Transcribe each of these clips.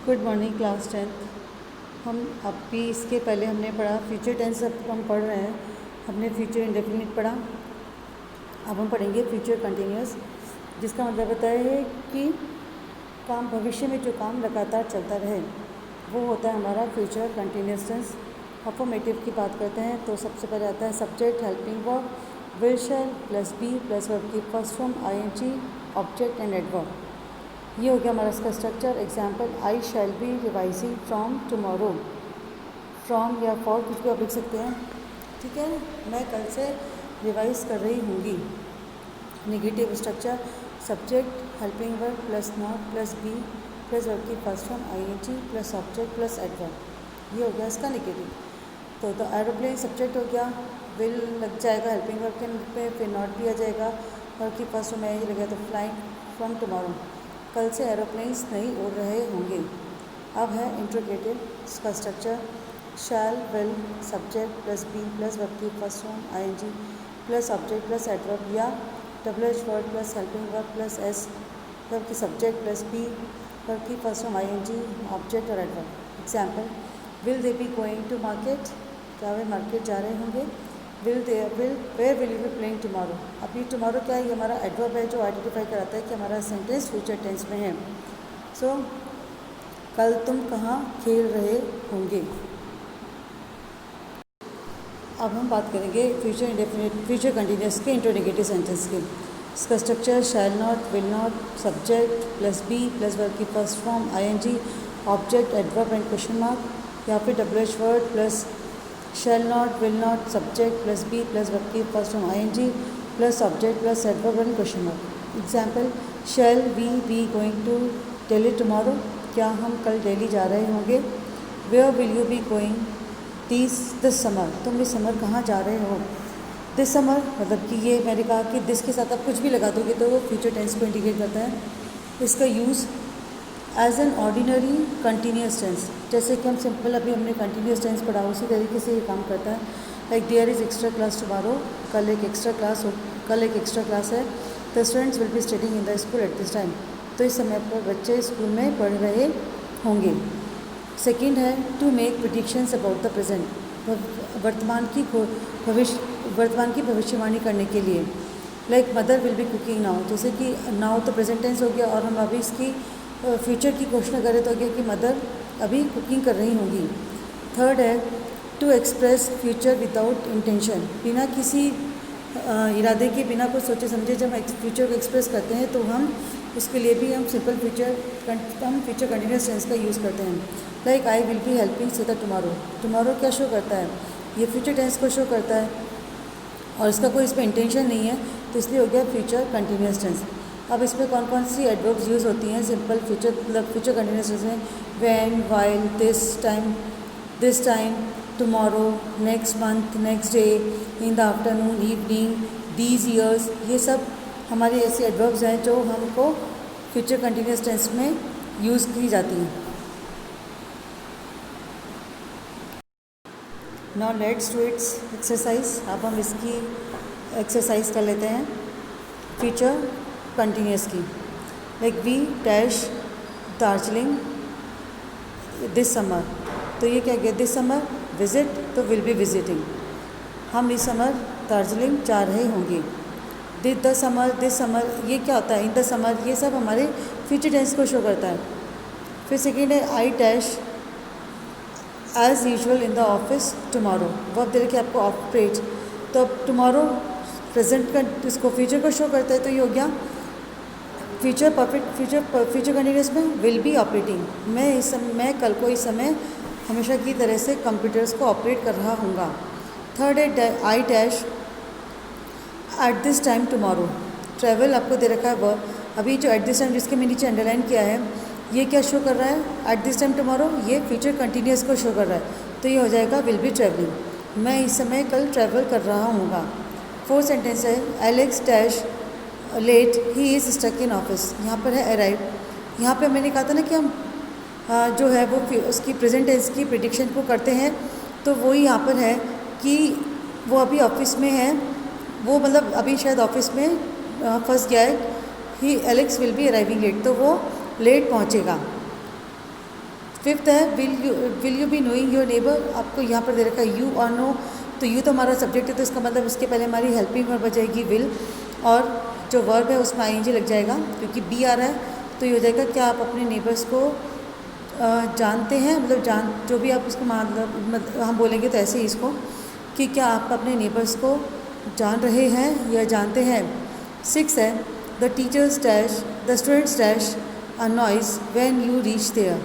Good morning class 10th। हम अभी इसके पहले हमने पढ़ा फ्यूचर टेंस। अब हम पढ़ रहे हैं, हमने फ्यूचर इंडेफिनिट पढ़ा। अब हम पढ़ेंगे फ्यूचर कंटिन्यूस, जिसका मतलब होता है कि काम, भविष्य में जो काम लगातार चलता रहे वो होता है हमारा फ्यूचर कंटिन्यूस टेंस। अफर्मेटिव की बात करते हैं तो सबसे पहले आता है subject, helping verb, will shall plus be plus verb की first form ING, object and adverb. ये हो गया हमारा इसका structure. Example, I shall be revising from tomorrow. From या फॉर कुछ भी आप लिख सकते हैं, ठीक है। मैं कल से रिवाइज कर रही होंगी। Negative structure, subject, helping verb plus not plus be plus verb की first form ING plus object plus adverb. ये हो गया इसका नेगेटिव। तो एरोप्लेन सब्जेक्ट हो गया, विल लग जाएगा हेल्पिंग वर्ब के पे, फिर नॉट भी आ जाएगा, वर्ब की फर्स्ट फॉर्म आई लगेगा तो फ्लाइंग फ्रॉम टुमारो। कल से एरोप्लेन्स नहीं उड़ रहे होंगे। अब है इंट्रोगेटिव, इसका structure shall, will, subject plus be plus verb की first form ING plus object plus adverb, या WH word plus helping verb plus S verb की सब्जेक्ट प्लस बी वर्ब की फर्स्ट फॉर्म आईएनजी, ऑब्जेक्ट और adverb. Example, will they be going to market, क्या वे market जा रहे होंगे। Where will you be playing tomorrow. अब ये टुमारो क्या है, ये हमारा एडवर्ब है जो आइडेंटिफाई कराता है कि हमारा सेंटेंस फ्यूचर टेंस में है। सो कल तुम कहाँ खेल रहे होंगे। अब हम बात करेंगे फ्यूचर इंडेफिनिट, फ्यूचर कंटिन्यूस के इंट्रोनेगेटिव सेंटेंस के। इसका structure shall not, will not, subject plus be plus verb की first form ING, object, adverb and question mark, या फिर WH word plus shall not, will not, subject plus be plus verb की first form ING plus object plus adverb and question mark. Example, shall we be going to Delhi tomorrow, क्या हम कल दिल्ली जा रहे होंगे। Where will you be going this summer, तुम इस summer कहाँ जा रहे हो। दिस समर मतलब कि ये मैंने कहा कि दिस के साथ आप कुछ भी लगा दोगे तो वो फ्यूचर टेंस को इंडिकेट करता है। इसका use as an ordinary continuous tense, जैसे कि हम सिंपल अभी हमने कंटिन्यूस टेंस पढ़ा उसी तरीके से ये काम करता है। Like there is extra class tomorrow, कल एक एक्स्ट्रा क्लास है। The students will be studying in the school at this time, तो इस समय पर बच्चे स्कूल में पढ़ रहे होंगे। सेकेंड है to make predictions about the present, वर्तमान की भविष्यवाणी करने के लिए। Like mother will be cooking now, जैसे कि नाउ तो प्रेजेंट टेंस हो गया और हम अभी इसकी फ्यूचर की घोषणा करें तो गया कि मदर अभी कुकिंग कर रही होंगी। थर्ड है to express future without intention, बिना किसी इरादे के, बिना कुछ सोचे समझे जब हम फ्यूचर को एक्सप्रेस करते हैं तो हम उसके लिए भी हम सिंपल फ्यूचर कंटिन्यूस टेंस का यूज़ करते हैं। Like I will be helping Sita tomorrow, tomorrow क्या शो करता है, ये फ्यूचर टेंस को शो करता है और इसका कोई इसमें इंटेंशन नहीं है, तो इसलिए हो गया फ्यूचर कंटिन्यूस टेंस। अब इसमें कौन कौन सी एडवर्ब्स यूज़ होती हैं सिंपल फ्यूचर, मतलब फ्यूचर कंटिन्यूस टेंस में, when, while, this time, tomorrow, next month, next day, in the afternoon, evening, these years, ये सब हमारी ऐसी एडवर्ब्स हैं जो हमको फ्यूचर कंटिन्यूस टेंस में यूज़ की जाती हैं। Now let's do its exercise. अब हम इसकी एक्सरसाइज कर लेते हैं फ्यूचर कंटिन्यूस की। Like we dash Darjeeling this summer, तो ये क्या गया, दिस समर विजिट, तो विल बी विजिटिंग, हम इस समर दार्जिलिंग जा रहे होंगे। दिस समर ये क्या होता है, इन द समर, ये सब हमारे फ्यूचर टेंस को शो करता है। फिर सेकेंड है I dash as usual in the office tomorrow, verb दे रखे आपको ऑपरेट, तो अब टुमारो प्रेजेंट का इसको फ्यूचर को शो करता है, तो ये हो गया फ्यूचर परफेक्ट। फ्यूचर कंटिन्यूस में विल बी ऑपरेटिंग, मैं कल को इस समय हमेशा की तरह से कंप्यूटर्स को ऑपरेट कर रहा हूँगा। थर्ड है I dash at this time tomorrow, travel आपको दे रखा है वर्ब, अभी जो एट दिस टाइम जिसके मैं नीचे अंडरलाइन किया है ये क्या शो कर रहा है, एट दिस टाइम टुमारो, ये फ्यूचर कंटिन्यूस को शो कर रहा है, तो ये हो जाएगा विल बी ट्रैवलिंग, मैं इस समय कल ट्रैवल कर रहा हूँगा। फोर्थ सेंटेंस है Alex dash late he is stuck in office, यहाँ पर है अराइव, यहाँ पे मैंने कहा था ना कि हम जो है वो उसकी प्रेजेंट टेंस की प्रेडिक्शन को करते हैं, तो वही यहाँ पर है कि वो अभी ऑफिस में है, वो मतलब अभी शायद ऑफिस में फंस गया है। He Alex will be arriving late, तो वो लेट पहुँचेगा। फिफ्थ है will you be knowing your neighbour. आपको यहाँ पर दे रखा है यू और नो, तो यू तो हमारा सब्जेक्ट है, तो इसका मतलब उसके पहले हमारी हेल्पिंग वर्ब आ जाएगी विल, और जो वर्ब है उसमें आईएनजी लग जाएगा क्योंकि बी आ रहा है। तो ये हो जाएगा क्या आप अपने नेबर्स को जानते हैं, मतलब जो भी आप उसको मतलब हम बोलेंगे तो ऐसे ही इसको कि क्या आप अपने नेबर्स को जान रहे हैं या जानते हैं। 6 है the teachers dash the students dash a noise when you reach there.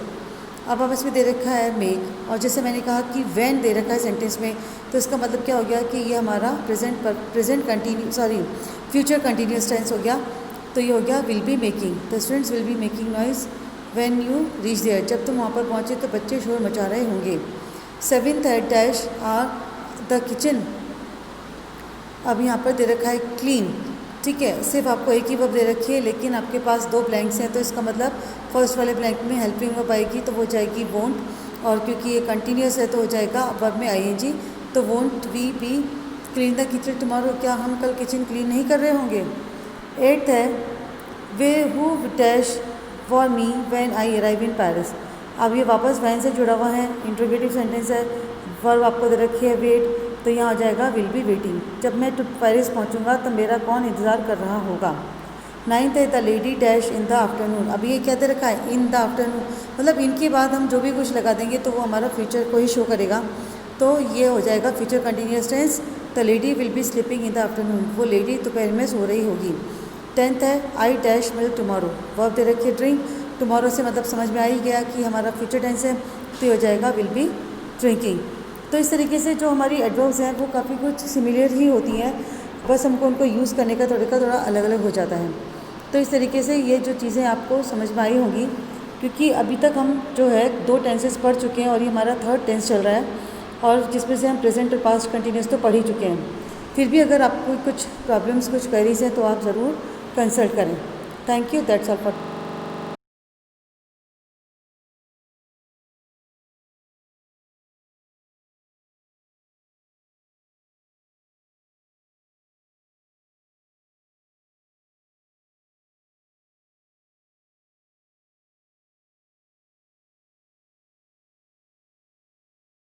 अब इसमें दे रखा है मेक, और जैसे मैंने कहा कि व्हेन दे रखा है सेंटेंस में, तो इसका मतलब क्या हो गया कि ये हमारा फ्यूचर कंटिन्यूस टेंस हो गया। तो ये हो गया will be making, the students will be making noise when you reach there. जब तुम वहाँ पर पहुँचे तो बच्चे शोर मचा रहे होंगे। 7th है डैश आर द किचन। अब यहाँ पर दे रखा है क्लीन, ठीक है, सिर्फ आपको एक ही वर्ब दे रखी है लेकिन आपके पास 2 ब्लैंक्स हैं, तो इसका मतलब फर्स्ट वाले ब्लैंक में हेल्पिंग वर्ब आएगी तो वो जाएगी वोंट, और क्योंकि ये कंटिन्यूस है तो हो जाएगा वर्ब में आईएनजी, तो won't we be clean the kitchen tomorrow. क्या हम कल किचन क्लीन नहीं कर रहे होंगे। 8th है way who dash for me when I arrive in Paris. अब ये वापस वैन से जुड़ा हुआ है, इंट्रोगेटिव सेंटेंस है, वर्ब आपको दे रखी है वेट, तो यहाँ आ जाएगा विल बी वेटिंग। जब मैं पेरिस पहुँचूँगा तो मेरा कौन इंतज़ार कर रहा होगा। 9th है the lady dash in the afternoon. अब ये क्या दे रखा है इन द आफ्टरनून, मतलब इनके बाद हम जो भी कुछ लगा देंगे तो वो हमारा फ्यूचर को ही शो करेगा, तो ये हो जाएगा future continuous tense. The lady will be sleeping in the afternoon, वो लेडी दोपहर में सो रही होगी। 10th है I dash milk tomorrow, verb दे रखी है ड्रिंक, टुमारो से मतलब समझ में आ ही गया कि हमारा फ्यूचर टेंस है, तो ये हो जाएगा विल बी ड्रिंकिंग। तो इस तरीके से जो हमारी एडवर्ब्स हैं वो काफ़ी कुछ सिमिलर ही होती हैं, बस हमको उनको यूज़ करने का थोड़ा अलग अलग हो जाता है। तो इस तरीके से ये जो चीज़ें आपको समझ में आई होंगी, क्योंकि अभी तक हम जो है 2 टेंसेस पढ़ चुके हैं और ये हमारा 3rd टेंस चल रहा है, और जिसमें से हम प्रेजेंट और पास्ट कंटिन्यूस तो पढ़ ही चुके हैं। फिर भी अगर आपको कुछ प्रॉब्लम्स कुछ क्वेरीज हैं तो आप ज़रूर कंसल्ट करें। Thank you, that's all for